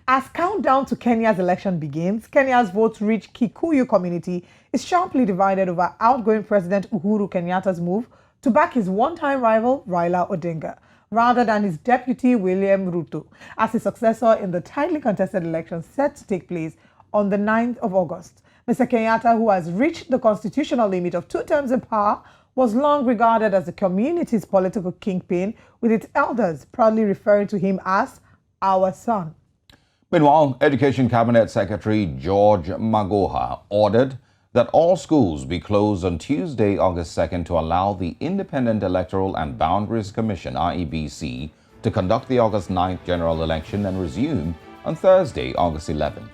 As countdown to Kenya's election begins, Kenya's vote-rich Kikuyu community is sharply divided over outgoing President Uhuru Kenyatta's move to back his one-time rival Raila Odinga, rather than his deputy William Ruto, as his successor in the tightly contested election set to take place on the 9th of August. Mr. Kenyatta, who has reached the constitutional limit of 2 terms in power, was long regarded as the community's political kingpin, with its elders proudly referring to him as our son. Meanwhile, Education Cabinet Secretary George Magoha ordered that all schools be closed on Tuesday, August 2nd, to allow the Independent Electoral and Boundaries Commission, IEBC, to conduct the August 9th general election and resume on Thursday, August 11th.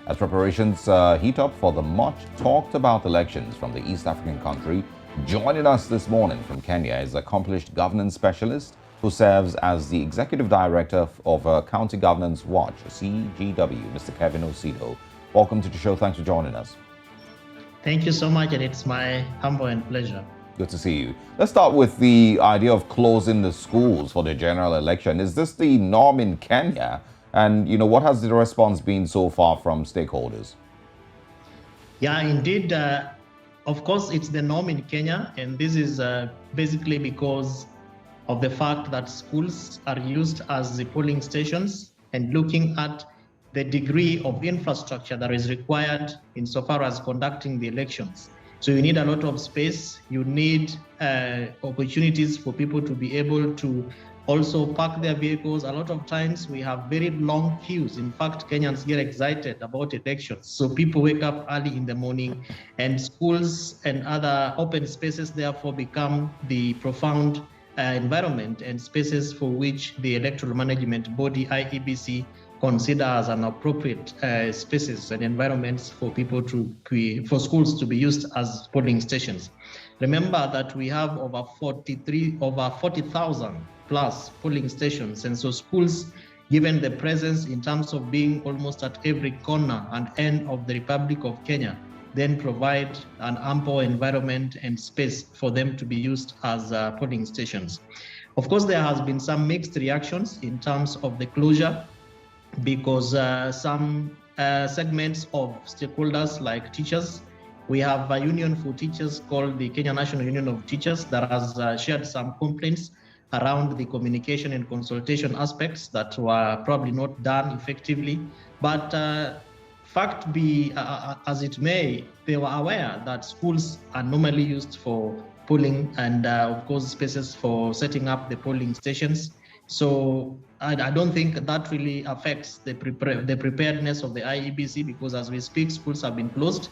As preparations heat up for the much talked about elections from the East African country, joining us this morning from Kenya is accomplished governance specialist who serves as the Executive Director of County Governance Watch, CGW, Mr. Kevin Osido. Welcome to the show. Thanks for joining us. Thank you so much, and it's my humble and pleasure. Good to see you. Let's start with the idea of closing the schools for the general election. Is this the norm in Kenya? And, what has the response been so far from stakeholders? Yeah, indeed. Of course, it's the norm in Kenya, and this is basically because of the fact that schools are used as the polling stations, and looking at the degree of infrastructure that is required insofar as conducting the elections. So you need a lot of space, you need opportunities for people to be able to also park their vehicles. A lot of times we have very long queues. In fact, Kenyans get excited about elections. So people wake up early in the morning, and schools and other open spaces therefore become the profound environment and spaces for which the electoral management body, IEBC, considers an appropriate spaces and environments for people for schools to be used as polling stations. Remember that we have over 40,000 plus polling stations, and so schools, given the presence in terms of being almost at every corner and end of the Republic of Kenya, then provide an ample environment and space for them to be used as polling stations. Of course, there has been some mixed reactions in terms of the closure, because some segments of stakeholders like teachers, we have a union for teachers called the Kenya National Union of Teachers that has shared some complaints around the communication and consultation aspects that were probably not done effectively. But fact be as it may, they were aware that schools are normally used for polling and of course spaces for setting up the polling stations. So I don't think that really affects the preparedness of the IEBC, because as we speak, schools have been closed,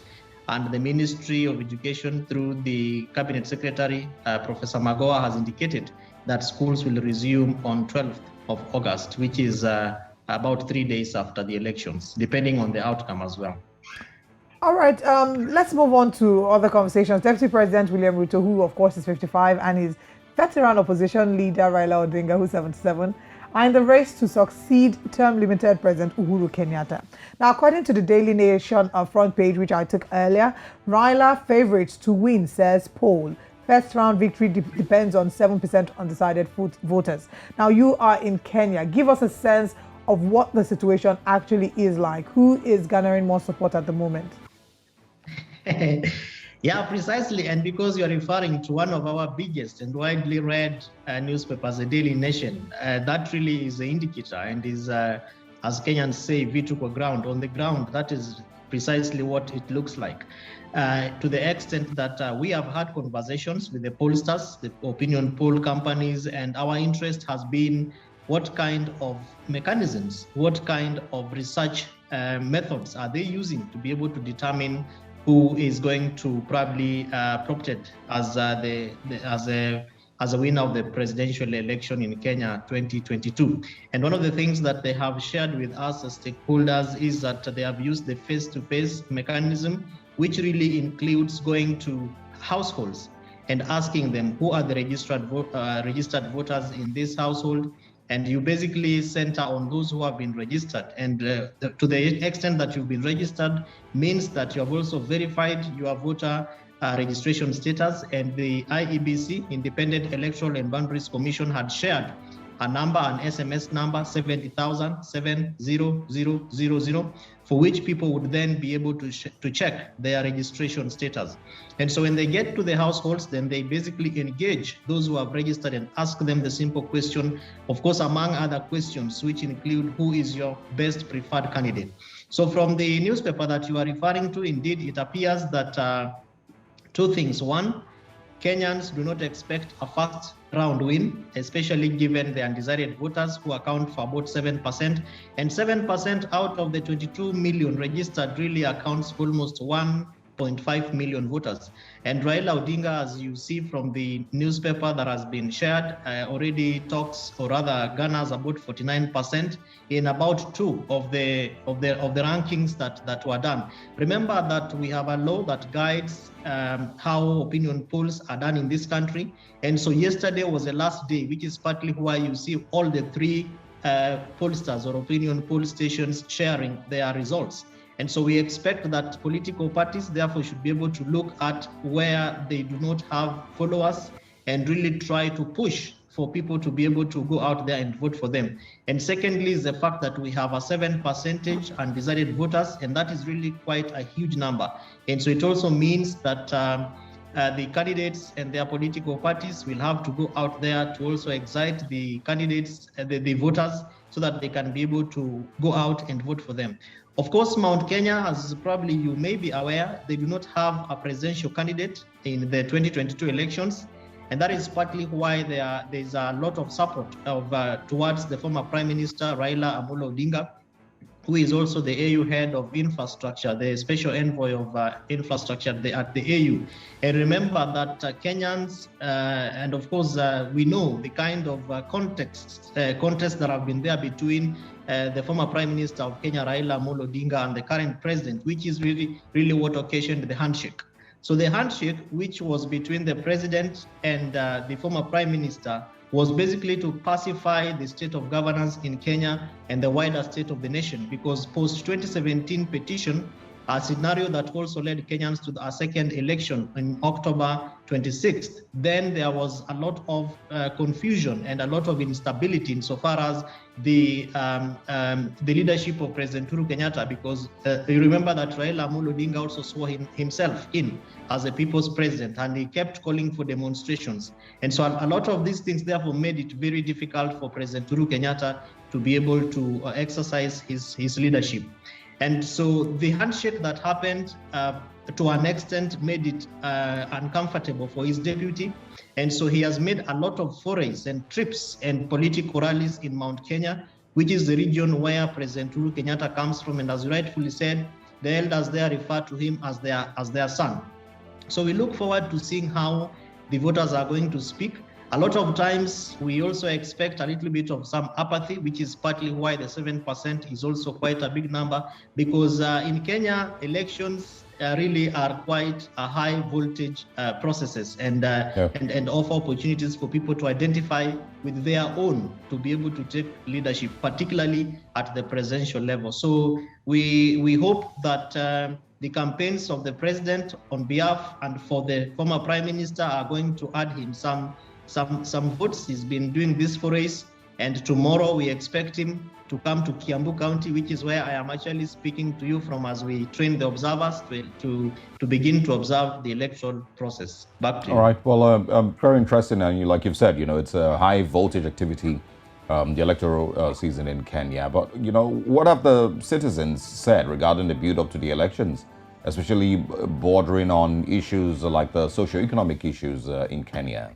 and the Ministry of Education through the Cabinet Secretary, Professor Magoha, has indicated that schools will resume on 12th of August, which is about 3 days after the elections, depending on the outcome as well. All right, let's move on to other conversations. Deputy President William Ruto, who of course is 55, and his veteran opposition leader Raila Odinga, who's 77, are in the race to succeed term-limited President Uhuru Kenyatta. Now, according to the Daily Nation front page, which I took earlier, Raila favorites to win, says poll. First round victory depends on 7% undecided voters. Now, you are in Kenya. Give us a sense of what the situation actually is like. Who is garnering more support at the moment? Yeah, precisely. And because you're referring to one of our biggest and widely read newspapers, the Daily Nation, that really is the indicator and is, as Kenyans say, vitu kwa ground. On the ground, that is precisely what it looks like. To the extent that we have had conversations with the pollsters, the opinion poll companies, and our interest has been what kind of mechanisms, what kind of research methods are they using to be able to determine who is going to probably opted as a winner of the presidential election in Kenya 2022. And one of the things that they have shared with us as stakeholders is that they have used the face-to-face mechanism, which really includes going to households and asking them who are the registered voters in this household. And you basically center on those who have been registered. And to the extent that you've been registered means that you have also verified your voter registration status. And the IEBC, Independent Electoral and Boundaries Commission, had shared a number, an SMS number, 70,000 70000, for which people would then be able to check their registration status. And so when they get to the households, then they basically engage those who have registered and ask them the simple question, of course, among other questions, which include who is your best preferred candidate. So from the newspaper that you are referring to, indeed, it appears that two things. One, Kenyans do not expect a first round win, especially given the undecided voters who account for about 7%. And 7% out of the 22 million registered really accounts for almost 1.5 million voters. And Raila Odinga, as you see from the newspaper that has been shared, already talks, or rather garners about 49% in about two of the rankings that were done. Remember that we have a law that guides how opinion polls are done in this country. And so yesterday was the last day, which is partly why you see all the three pollsters or opinion poll stations sharing their results. And so we expect that political parties, therefore, should be able to look at where they do not have followers and really try to push for people to be able to go out there and vote for them. And secondly is the fact that we have a 7% undecided voters, and that is really quite a huge number. And so it also means that the candidates and their political parties will have to go out there to also excite the candidates, the voters, so that they can be able to go out and vote for them. Of course, Mount Kenya, as probably you may be aware, they do not have a presidential candidate in the 2022 elections. And that is partly why there's a lot of support towards the former Prime Minister, Raila Amolo Odinga, who is also the AU head of infrastructure, the special envoy of infrastructure at the AU. And remember that Kenyans, and of course, we know the kind of contests that have been there between the former Prime Minister of Kenya, Raila Amolo Odinga, and the current president, which is really what occasioned the handshake. So the handshake, which was between the president and the former Prime Minister, was basically to pacify the state of governance in Kenya and the wider state of the nation, because post-2017 petition, a scenario that also led Kenyans to a second election in October 26th, then there was a lot of confusion and a lot of instability insofar as the leadership of President Uhuru Kenyatta, because you remember that Raila Amolo Odinga also swore himself in as a people's president, and he kept calling for demonstrations. And so a lot of these things therefore made it very difficult for President Uhuru Kenyatta to be able to exercise his leadership. And so the handshake that happened to an extent made it uncomfortable for his deputy. And so he has made a lot of forays and trips and political rallies in Mount Kenya, which is the region where President Uhuru Kenyatta comes from. And as you rightfully said, the elders there refer to him as their son. So we look forward to seeing how the voters are going to speak. A lot of times we also expect a little bit of some apathy, which is partly why the 7% is also quite a big number, because in Kenya, elections really are quite a high voltage processes and offer opportunities for people to identify with their own to be able to take leadership, particularly at the presidential level. So we hope that the campaigns of the president on behalf and for the former prime minister are going to add him some votes. He's been doing this for us, and tomorrow we expect him to come to Kiambu County, which is where I am actually speaking to you from as we train the observers to begin to observe the electoral process. Back to you. All right. Well, very interesting. And like you've said, it's a high voltage activity, the electoral season in Kenya. But, what have the citizens said regarding the build up to the elections, especially bordering on issues like the socioeconomic issues in Kenya?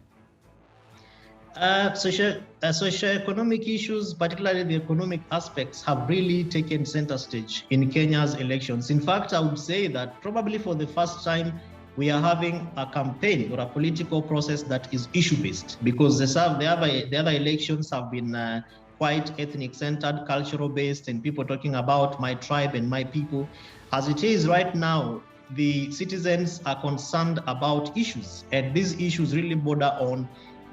Socioeconomic issues, particularly the economic aspects, have really taken center stage in Kenya's elections. In fact, I would say that probably for the first time, we are having a campaign or a political process that is issue-based, because the other elections have been quite ethnic-centered, cultural-based, and people talking about my tribe and my people. As it is right now, the citizens are concerned about issues, and these issues really border on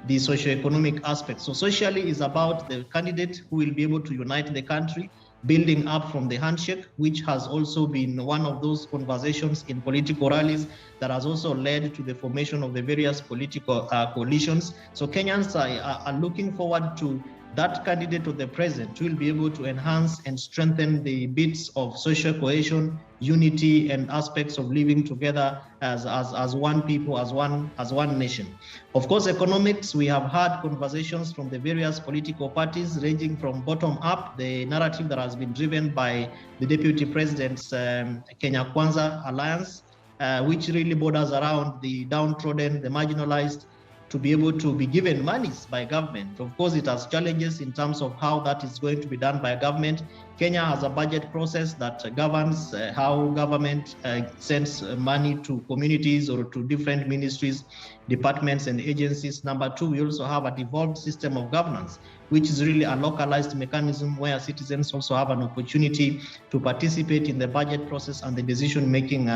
the socioeconomic aspect. So socially is about the candidate who will be able to unite the country, building up from the handshake, which has also been one of those conversations in political rallies that has also led to the formation of the various political coalitions. So Kenyans are looking forward to that candidate of the president will be able to enhance and strengthen the bits of social cohesion, unity, and aspects of living together as one people, as one nation. Of course, economics, we have had conversations from the various political parties ranging from bottom up, the narrative that has been driven by the Deputy President's Kenya Kwanza Alliance, which really borders around the downtrodden, the marginalized, to be able to be given monies by government. Of course, it has challenges in terms of how that is going to be done by government. Kenya has a budget process that governs how government sends money to communities or to different ministries, departments, and agencies. Number two, we also have a devolved system of governance, which is really a localized mechanism where citizens also have an opportunity to participate in the budget process and the decision-making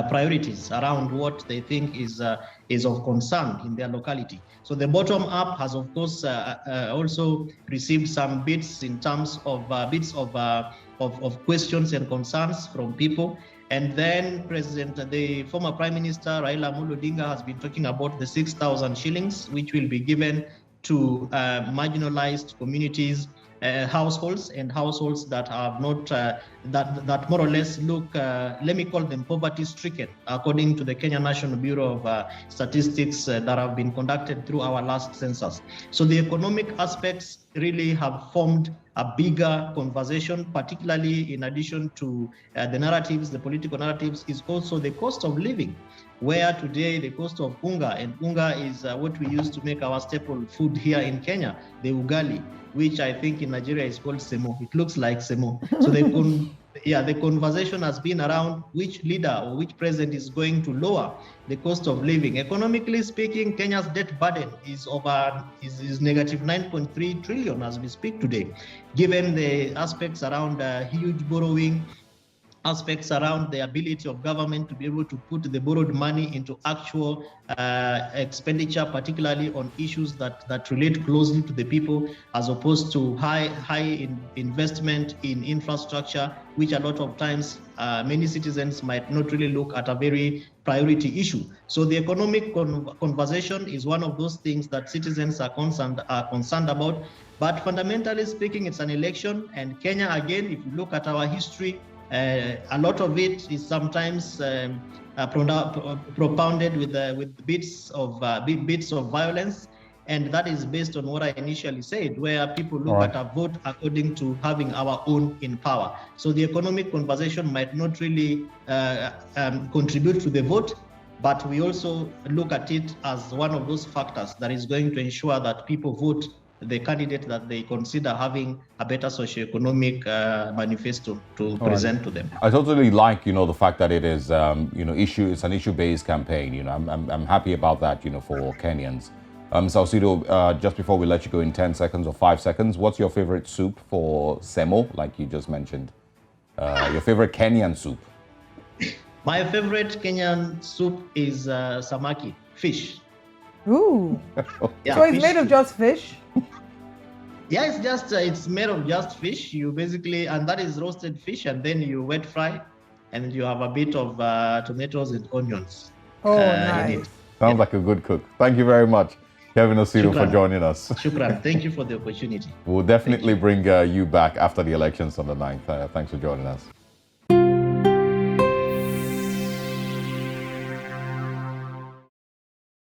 priorities around what they think is of concern in their locality. So the bottom up has, of course, also received some bits in terms of questions and concerns from people. And then the former Prime Minister Raila Amolo Odinga has been talking about the 6,000 shillings, which will be given to marginalized communities, households that have not that more or less look, let me call them poverty stricken, according to the Kenya National Bureau of Statistics that have been conducted through our last census. So the economic aspects really have formed a bigger conversation, particularly in addition to the narratives, the political narratives, is also the cost of living, where today the cost of unga, and unga is what we use to make our staple food here in Kenya, the ugali, which I think in Nigeria is called semo. It looks like semo. So the conversation has been around which leader or which president is going to lower the cost of living. Economically speaking, Kenya's debt burden is negative 9.3 trillion as we speak today, given the aspects around huge borrowing, aspects around the ability of government to be able to put the borrowed money into actual expenditure, particularly on issues that relate closely to the people, as opposed to high investment in infrastructure, which a lot of times many citizens might not really look at a very priority issue. So the economic conversation is one of those things that citizens are concerned about. But fundamentally speaking, it's an election, and Kenya, again, if you look at our history, a lot of it is sometimes propounded with bits of violence, and that is based on what I initially said, where people look at a vote according to having our own in power. So the economic conversation might not really contribute to the vote, but we also look at it as one of those factors that is going to ensure that people vote the candidate that they consider having a better socioeconomic manifesto to present to them. I totally like, the fact that it is, it's an issue-based campaign. I'm happy about that, for Kenyans. Sausido, just before we let you go in 10 seconds or 5 seconds, what's your favorite soup for semo, like you just mentioned? Your favorite Kenyan soup? My favorite Kenyan soup is samaki, fish. Ooh. Yeah, so it's made of just fish? Yeah, it's made of just fish. You basically, and that is roasted fish, and then you wet fry, and you have a bit of tomatoes and onions. Oh, nice. Sounds like a good cook. Thank you very much, Kevin Osido, for joining us. Shukran. Thank you for the opportunity. We'll definitely bring you back after the elections on the 9th. Thanks for joining us.